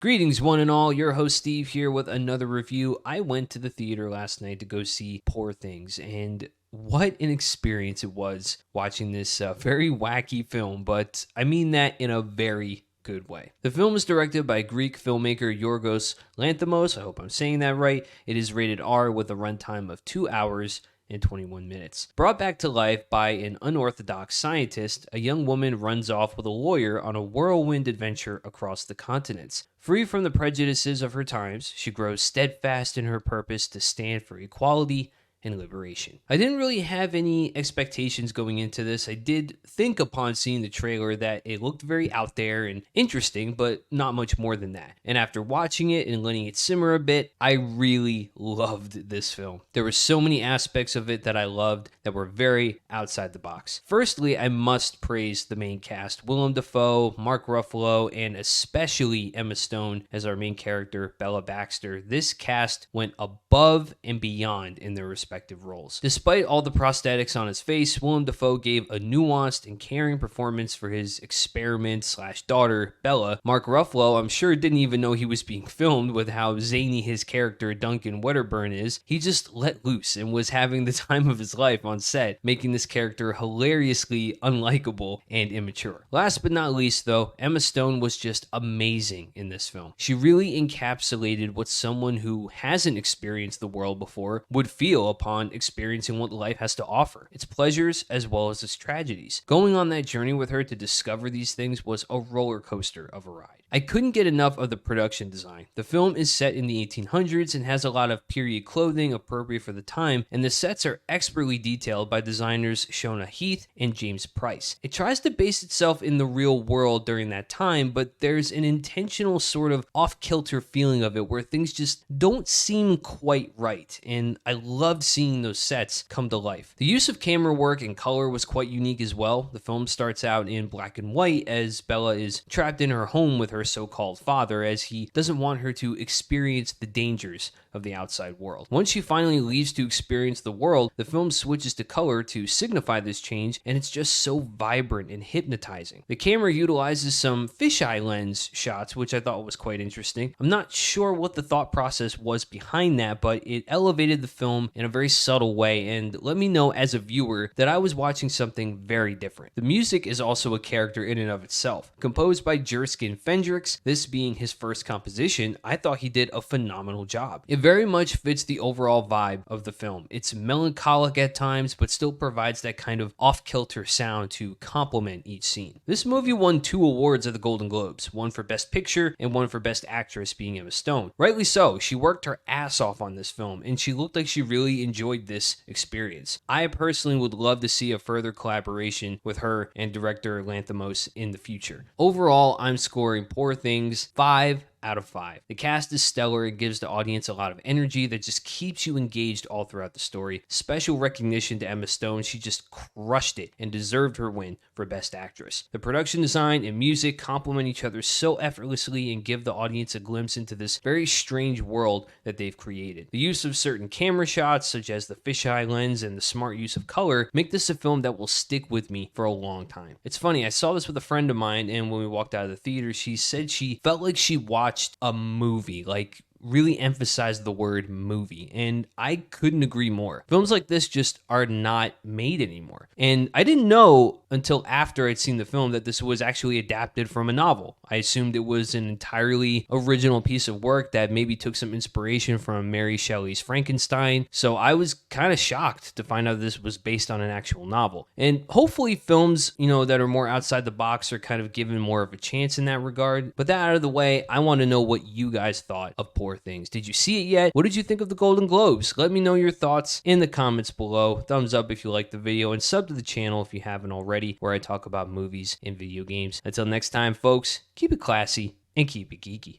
Greetings, one and all. Your host Steve here with another review. I went to the theater last night to go see Poor Things, and what an experience it was watching this very wacky film, but I mean that in a very good way. The film is directed by Greek filmmaker Yorgos Lanthimos. I hope I'm saying that right. It is rated R with a runtime of 2 hours and 21 minutes. Brought back to life by an unorthodox scientist, a young woman runs off with a lawyer on a whirlwind adventure across the continents. Free from the prejudices of her times, she grows steadfast in her purpose to stand for equality and liberation. I didn't really have any expectations going into this. I did think upon seeing the trailer that it looked very out there and interesting, but not much more than that. And after watching it and letting it simmer a bit, I really loved this film. There were so many aspects of it that I loved that were very outside the box. Firstly, I must praise the main cast. Willem Dafoe, Mark Ruffalo, and especially Emma Stone as our main character, Bella Baxter. This cast went above and beyond in their respective roles. Despite all the prosthetics on his face, Willem Dafoe gave a nuanced and caring performance for his experiment/daughter, Bella. Mark Ruffalo, I'm sure, didn't even know he was being filmed with how zany his character, Duncan Wedderburn, is. He just let loose and was having the time of his life on set, making this character hilariously unlikable and immature. Last but not least, though, Emma Stone was just amazing in this film. She really encapsulated what someone who hasn't experienced the world before would feel upon experiencing what life has to offer, its pleasures as well as its tragedies. Going on that journey with her to discover these things was a roller coaster of a ride. I couldn't get enough of the production design. The film is set in the 1800s and has a lot of period clothing appropriate for the time, and the sets are expertly detailed by designers Shona Heath and James Price. It tries to base itself in the real world during that time, but there's an intentional sort of off-kilter feeling of it where things just don't seem quite right, and I loved seeing those sets come to life. The use of camera work and color was quite unique as well. The film starts out in black and white as Bella is trapped in her home with her so-called father, as he doesn't want her to experience the dangers of the outside world. Once she finally leaves to experience the world, the film switches to color to signify this change, and it's just so vibrant and hypnotizing. The camera utilizes some fisheye lens shots, which I thought was quite interesting. I'm not sure what the thought process was behind that, but it elevated the film in a very subtle way and let me know as a viewer that I was watching something very different. The music is also a character in and of itself. Composed by Jerskin Fendrix, this being his first composition, I thought he did a phenomenal job. It very much fits the overall vibe of the film. It's melancholic at times, but still provides that kind of off-kilter sound to complement each scene. This movie won 2 awards at the Golden Globes, one for Best Picture and one for Best Actress, being Emma Stone. Rightly so, she worked her ass off on this film, and she looked like she really enjoyed this experience. I personally would love to see a further collaboration with her and director Lanthimos in the future. Overall, I'm scoring Poor Things 5 out of 5. The cast is stellar. It gives the audience a lot of energy that just keeps you engaged all throughout the story. Special recognition to Emma Stone. She just crushed it and deserved her win for Best Actress. The production design and music complement each other so effortlessly and give the audience a glimpse into this very strange world that they've created. The use of certain camera shots, such as the fisheye lens and the smart use of color, make this a film that will stick with me for a long time. It's funny, I saw this with a friend of mine, and when we walked out of the theater, she said she felt like she watched a movie, like really emphasized the word movie, and I couldn't agree more. Films like this just are not made anymore. And I didn't know until after I'd seen the film that this was actually adapted from a novel. I assumed it was an entirely original piece of work that maybe took some inspiration from Mary Shelley's Frankenstein, so I was kind of shocked to find out this was based on an actual novel. And hopefully films, that are more outside the box are kind of given more of a chance in that regard. But that out of the way, I want to know what you guys thought of Poor Things. Did you see it yet? What did you think of the Golden Globes? Let me know your thoughts in the comments below. Thumbs up if you liked the video, and sub to the channel if you haven't already, where I talk about movies and video games. Until next time, folks, keep it classy and keep it geeky.